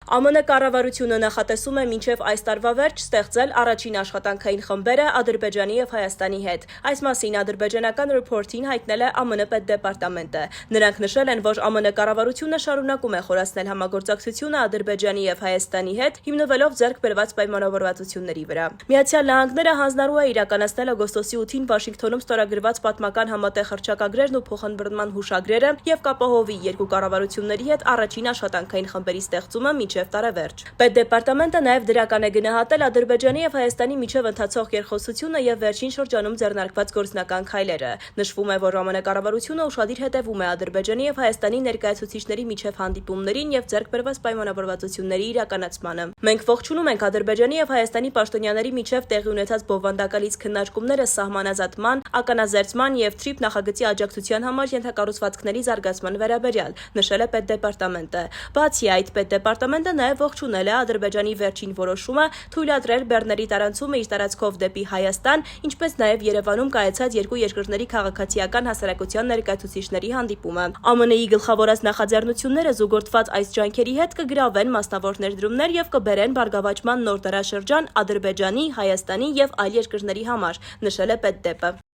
ԱՄՆ կառավարությունը նախատեսում է մինչև այս տարվա վերջ ստեղծել առաջին աշխատանքային խմբերը Ադրբեջանի և Հայաստանի հետ։ Այս մասին ադրբեջանական Reporter-ին հայտնել է ԱՄՆ պետդեպարտամենտը։ Նրանք նշել են, որ ԱՄՆ կառավարությունը շարունակում է խորացնել համագործակցությունը Ադրբեջանի և Հայաստանի հետ, հիմնվելով ձեռք բերված պայմանավորվածությունների վրա։ Միացյալ Նահանգները հանձնառու է իրականացնել օգոստոսի 8-ին Վաշինգթոնում ստորագրված պատմական համատեղ հռչակագրերն ու փոխանցման հուշագրերը և կապահովի երկու կառավարությունների հետ առաջին աշխատանքային խմբերի ստեղծումը մինչև տարեվերջ։ Պետդեպարտամենտը նաև դրական է գնահատել Ադրբեջանի և Հայաստանի միջև ընթացող երկխոսությունը և վերջին շրջանում ձեռնարկված գործնական քայլերը։ Նշվում է, որ ԱՄՆ կառավարությունը ուշադիր հետևում է Ադրբեջանի և Հայաստանի ներկայացուցիչների միջև հանդիպումներին և ձեռք բերված պայմանավորվածությունների իրականացմանը։ Մենք ողջունում ենք Ադրբեջանի և Հայաստանի պաշտոնյաների միջև տեղի ունեցած բովանդակալից քննարկումները սահմանազատման, ականազերծման և TRIP նախագծի աջակցության համար ենթակառուցվածքների զարգացման վերաբերյալ, նշել է պետդեպարտամենտը։ Բացի այդ, պետդեպարտամենտը նաև ողջունել է Ադրբեջանի վերջին որոշումը թույլատրել բեռների տարանցումը իր տարածքով դեպի Հայաստան, ինչպես նաև Երևանում կայացած երկու երկրների քաղաքացիական հասարակության ներկայացուցիչների հանդիպումը։ ԱՄՆ-ի գլխավորած նախաձեռնությունները զուգորդված այս ջանքերի հետ կգրավեն մասնավոր ներդրումներ և կբերեն բարգավաճման նոր դարաշրջան Ադրբեջանի, Հայաստանի և այլ երկրների համար, նշել է պետդեպը։